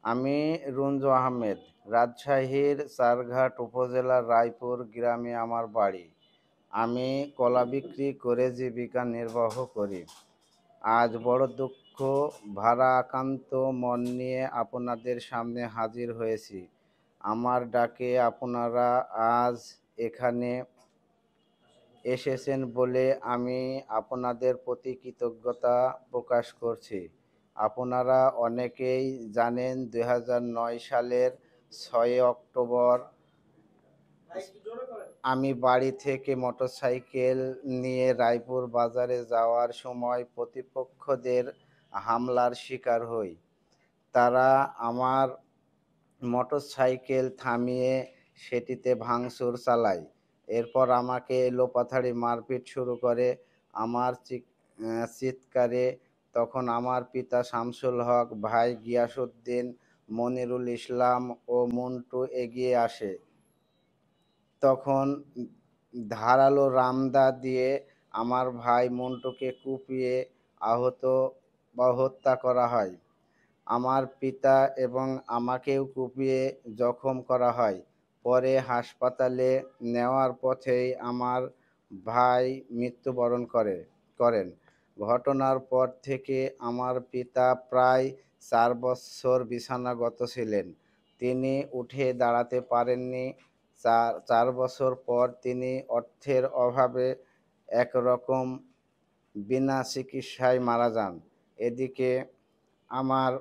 আমি রুনজু আহমেদ। রাজশাহীর চারঘাট উপজেলার রায়পুর গ্রামে আমার বাড়ি। আমি কলা বিক্রি করে জীবিকা নির্বাহ করি। আজ বড় দুঃখ ভারাক্রান্ত মন নিয়ে আপনাদের সামনে হাজির হয়েছি। আমার ডাকে আপনারা আজ এখানে এসেছেন বলে আমি আপনাদের প্রতি কৃতজ্ঞতা প্রকাশ করছি। আপনারা অনেকেই জানেন ২০০৯ সালের ৬ অক্টোবর আমি বাড়ি থেকে মোটরসাইকেল নিয়ে রায়পুর বাজারে যাওয়ার সময় প্রতিপক্ষদের হামলার শিকার হই। তারা আমার মোটরসাইকেল থামিয়ে সেটিতে ভাঙচুর চালায়। এরপর আমাকে এলোপাথাড়ি মারপিট শুরু করে। আমার চিৎকারে তখন আমার পিতা শামসুল হক, ভাই গিয়াসউদ্দিন, মনিরুল ইসলাম ও মন্টু এগিয়ে আসে। তখন ধারালো রামদা দিয়ে আমার ভাই মন্টুকে কুপিয়ে আহত বা হত্যা করা হয়। আমার পিতা এবং আমাকেও কুপিয়ে জখম করা হয়। পরে হাসপাতালে নেওয়ার পথেই আমার ভাই মৃত্যুবরণ করেন। ঘটনার পর থেকে আমার পিতা প্রায় ৪ বছর বিছানাগত ছিলেন। তিনি উঠে দাঁড়াতে পারেননি। ৪ বছর পর তিনি অর্থের অভাবে একরকম বিনা চিকিৎসায় মারা যান। এদিকে আমার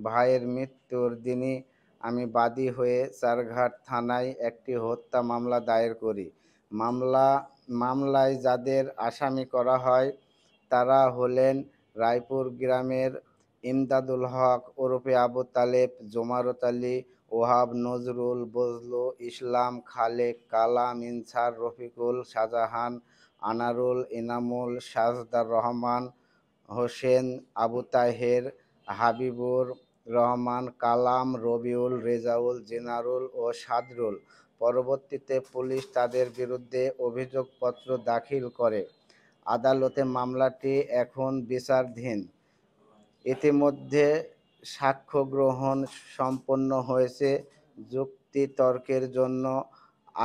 ভাইয়ের মৃত্যুর দিনই আমি বাদী হয়ে চারঘাট থানায় একটি হত্যা মামলা দায়ের করি। মামলায় যাদের আসামি করা হয় তারা হলেন রায়পুর গ্রামের ইমদাদুল হক ওরফে আবু তালেব, জোমারত আলী, ওহাব, নজরুল, বজলু, ইসলাম, খালেক, কালাম, ইনসার, রফিকুল, শাহজাহান, আনারুল, ইনামুল, সাজদার রহমান, হোসেন, আবু তাহের, হাবিবুর রহমান, কালাম, রবিউল, রেজাউল, জিনারুল ও সাদরুল। পরবর্তীতে পুলিশ তাদের বিরুদ্ধে অভিযোগপত্র দাখিল করে। আদালতে মামলাটি এখন বিচারাধীন। ইতিমধ্যে সাক্ষ্য গ্রহণ সম্পন্ন হয়েছে। যুক্তিতর্কের জন্য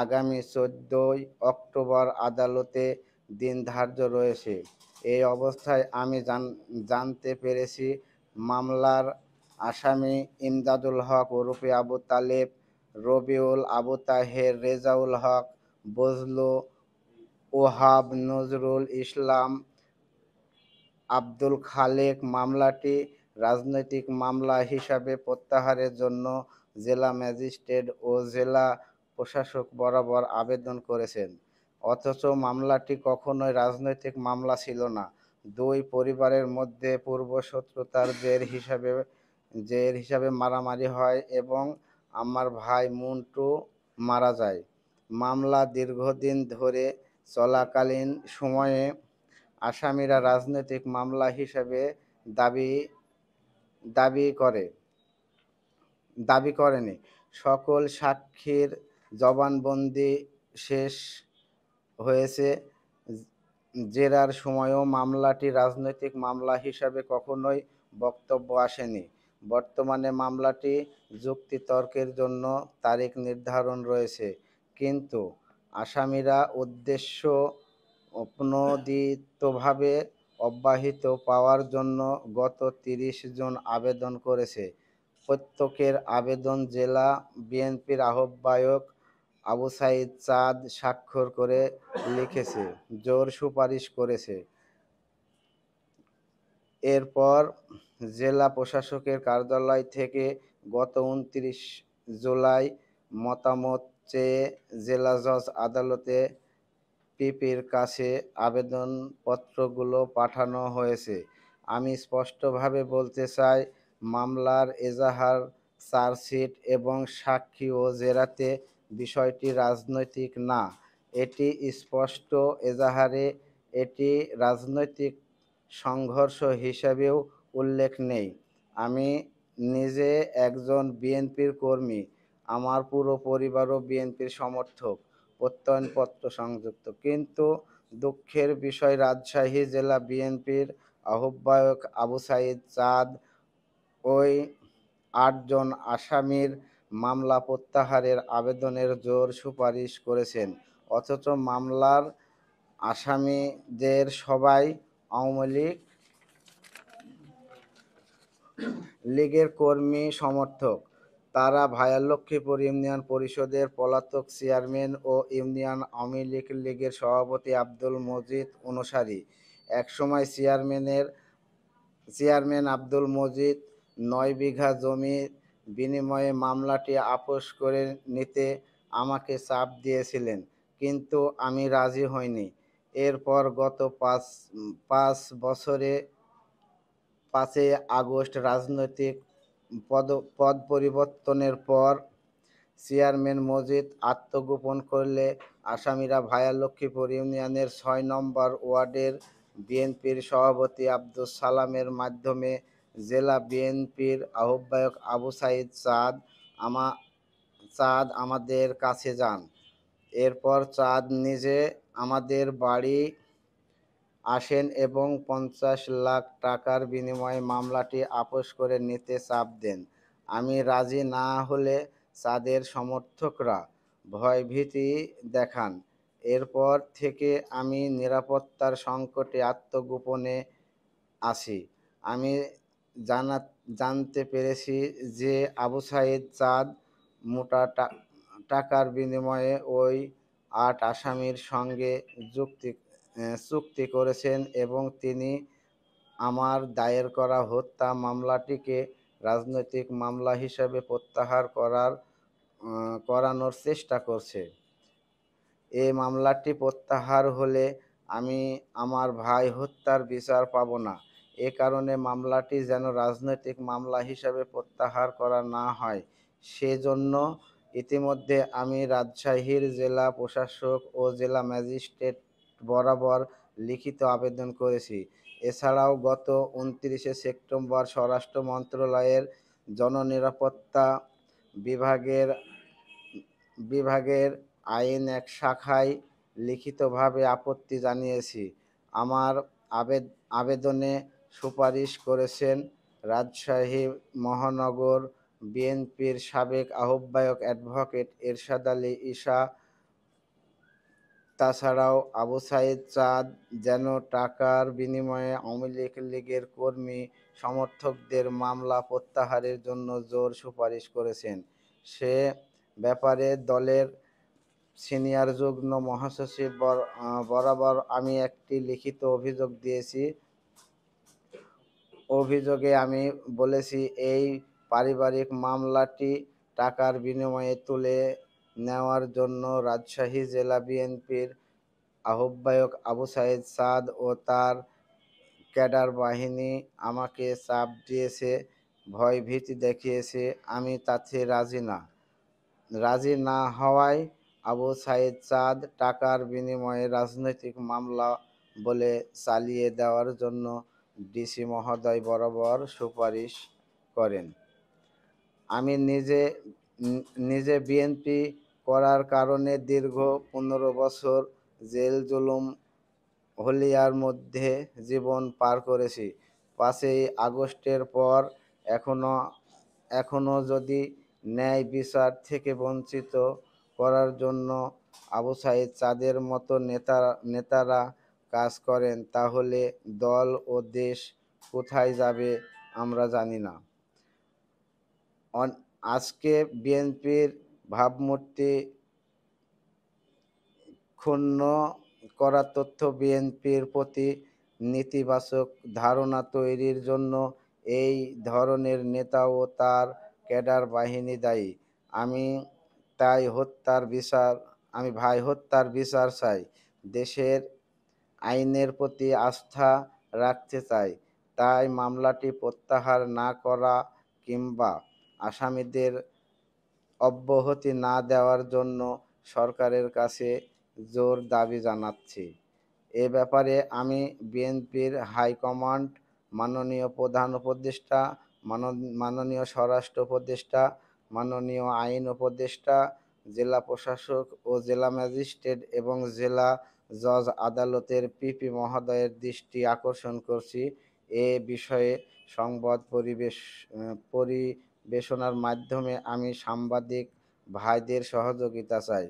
আগামী ১৪ অক্টোবর আদালতে দিন ধার্য রয়েছে। এই অবস্থায় আমি জানতে পেরেছি মামলার আসামি ইমদাদুল হক ওরফে আবু তালেব, রবিউল, আবু তাহের, রেজাউল হক, বজলু, ওহাব, নজরুল ইসলাম, আব্দুল খালেক মামলাটি রাজনৈতিক মামলা হিসাবে প্রত্যাহারের জন্য জেলা ম্যাজিস্ট্রেট ও জেলা প্রশাসক বরাবর আবেদন করেছেন। অথচ মামলাটি কখনোই রাজনৈতিক মামলা ছিল না। দুই পরিবারের মধ্যে পূর্বশত্রুতার জের হিসাবে মারামারি হয় এবং আমার ভাই মন্টু মারা যায়। মামলা দীর্ঘদিন ধরে চলাকালীন সময়ে আসামিরা রাজনৈতিক মামলা হিসেবে দাবি করেনি। সকল সাক্ষীর জবানবন্দি শেষ হয়েছে। জেরার সময়ও মামলাটি রাজনৈতিক মামলা হিসাবে কখনোই বক্তব্য আসেনি। বর্তমানে মামলাটি যুক্তিতর্কের জন্য তারিখ নির্ধারণ রয়েছে, কিন্তু আসামিরা উদ্দেশ্য প্রণোদিতভাবে অব্যাহতি পাওয়ার জন্য গত ৩০ জুন আবেদন করেছে। প্রত্যেকের আবেদন জেলা বিএনপির আহ্বায়ক আবু সাঈদ চাঁদ স্বাক্ষর করে লিখেছে, জোর সুপারিশ করেছে। এরপর জেলা প্রশাসকের কার্যালয় থেকে গত ২৯ জুলাই মতামত চেয়ে জেলা জজ আদালতে পিপির কাছে আবেদনপত্রগুলো পাঠানো হয়েছে। আমি স্পষ্টভাবে বলতে চাই, মামলার এজাহার, চার্জশিট এবং সাক্ষী ও জেরাতে বিষয়টি রাজনৈতিক না। এটি স্পষ্ট। এজাহারে এটি রাজনৈতিক সংঘর্ষ হিসেবেও উল্লেখ নেই। আমি নিজে একজন বিএনপির কর্মী। আমার পুরো পরিবারও বিএনপির সমর্থক, প্রত্যয়নপত্র সংযুক্ত। কিন্তু দুঃখের বিষয়, রাজশাহী জেলা বিএনপির আহ্বায়ক আবু সাঈদ চাঁদ ওই 8 জন আসামির মামলা প্রত্যাহারের আবেদনের জোর সুপারিশ করেছেন। অথচ মামলার আসামিদের সবাই আওয়ামী লীগের কর্মী সমর্থক। তারা ভায়া লক্ষ্মীপুর ইউনিয়ন পরিষদের পলাতক চেয়ারম্যান ও ইউনিয়ন আওয়ামী লীগের সভাপতি আব্দুল মজিদ অনুসারী। একসময় চেয়ারম্যান আব্দুল মজিদ 9 বিঘা জমির বিনিময়ে মামলাটি আপস করে নিতে আমাকে চাপ দিয়েছিলেন, কিন্তু আমি রাজি হইনি। এরপর গত 5 বছরে 5ই আগস্ট রাজনৈতিক পদ পরিবর্তনের পর চেয়ারম্যান মজিদ আত্মগোপন করলে আসামিরা ভায়া লক্ষ্মীপুর ইউনিয়নের 6 নম্বর ওয়ার্ডের বিএনপির সভাপতি আব্দুস সালামের মাধ্যমে জেলা বিএনপির আহ্বায়ক আবু সাঈদ চাঁদ আমাদের কাছে যান। এরপর চাঁদ নিজে আমাদের বাড়ি আসেন এবং 50 লাখ টাকার বিনিময়ে মামলাটি আপস করে নিতে চাপ দেন। আমি রাজি না হলে চাঁদের সমর্থকরা ভয়ভীতি দেখান। এরপর থেকে আমি নিরাপত্তার সংকটে আত্মগোপনে আছি। আমি জানতে পেরেছি যে আবু সাঈদ চাঁদ মোটা টাকার বিনিময়ে ওই 8 আসামির সঙ্গে চুক্তি করেছেন এবং তিনি আমার দায়ের করা হত্যা মামলাটিকে রাজনৈতিক মামলা হিসেবে প্রত্যাহার করানোর চেষ্টা করছে। এই মামলাটি প্রত্যাহার হলে আমি আমার ভাই হত্যার বিচার পাব না। এ কারণে মামলাটি যেন রাজনৈতিক মামলা হিসেবে প্রত্যাহার করা না হয়, সেজন্য ইতিমধ্যে আমি রাজশাহীর জেলা প্রশাসক ও জেলা ম্যাজিস্ট্রেট বরাবর লিখিত আবেদন করেছি। এছাড়াও গত 29 সেপ্টেম্বর স্বরাষ্ট্র মন্ত্রণালয়ের জননিরাপত্তা বিভাগের আইন 1 শাখায় লিখিতভাবে আপত্তি জানিয়েছি। আমার আবেদনে সুপারিশ করেছেন রাজশাহী মহানগর বিএনপির সাবেক আহ্বায়ক অ্যাডভোকেট এরশাদ আলী ঈশা। তাছাড়াও আবু সাঈদ চাঁদ যেন টাকার বিনিময়ে আওয়ামী লীগের কর্মী সমর্থকদের মামলা প্রত্যাহারের জন্য জোর সুপারিশ করেছেন। সে ব্যাপারে দলের সিনিয়র যুগ্ম মহাসচিব বরাবর আমি একটি লিখিত অভিযোগ দিয়েছি। অভিযোগে আমি বলেছি, এই পারিবারিক মামলাটি টাকার বিনিময়ে তুলে নেওয়ার জন্য রাজশাহী জেলা বিএনপির আহ্বায়ক আবু সাঈদ চাঁদ ও তার ক্যাডার বাহিনী আমাকে চাপ দিয়েছে, ভয়ভীতি দেখিয়েছে। আমি তাতে রাজি না হওয়ায় আবু সাঈদ চাঁদ টাকার বিনিময়ে রাজনৈতিক মামলা বলে চালিয়ে দেওয়ার জন্য ডিসি মহোদয় বরাবর সুপারিশ করেন। আমি নিজে বিএনপি করার কারণে দীর্ঘ 15 বছর জেল জুলুম হলিয়ার মধ্যে জীবন পার করেছি। 5ই আগস্টের পর এখনো যদি ন্যায় বিচার থেকে বঞ্চিত করার জন্য আবু সাঈদ চাঁদের মতো নেতারা কাজ করেন, তাহলে দল ও দেশ কোথায় যাবে আমরা জানি না। আজকে বিএনপির ভাবমূর্তি ক্ষুণ্ণ করা তথ্য বিএনপির প্রতি নেতিবাচক ধারণা তৈরির জন্য এই ধরনের নেতা ও তার ক্যাডার বাহিনী দায়ী। আমি ভাই হত্যার বিচার চাই। দেশের আইনের প্রতি আস্থা রাখতে চাই। তাই মামলাটি প্রত্যাহার না করা কিংবা আসামিদের অব্যাহতি না দেওয়ার জন্য সরকারের কাছে জোর দাবি জানাচ্ছি। এ ব্যাপারে আমি বিএনপির হাইকমান্ড, মাননীয় প্রধান উপদেষ্টা, মাননীয় স্বরাষ্ট্র উপদেষ্টা, মাননীয় আইন উপদেষ্টা, জেলা প্রশাসক ও জেলা ম্যাজিস্ট্রেট এবং জেলা জজ আদালতের পিপি মহোদয়ের দৃষ্টি আকর্ষণ করছি। এ বিষয়ে সংবাদ গবেষণার মাধ্যমে আমি সাংবাদিক ভাইদের সহযোগিতা চাই।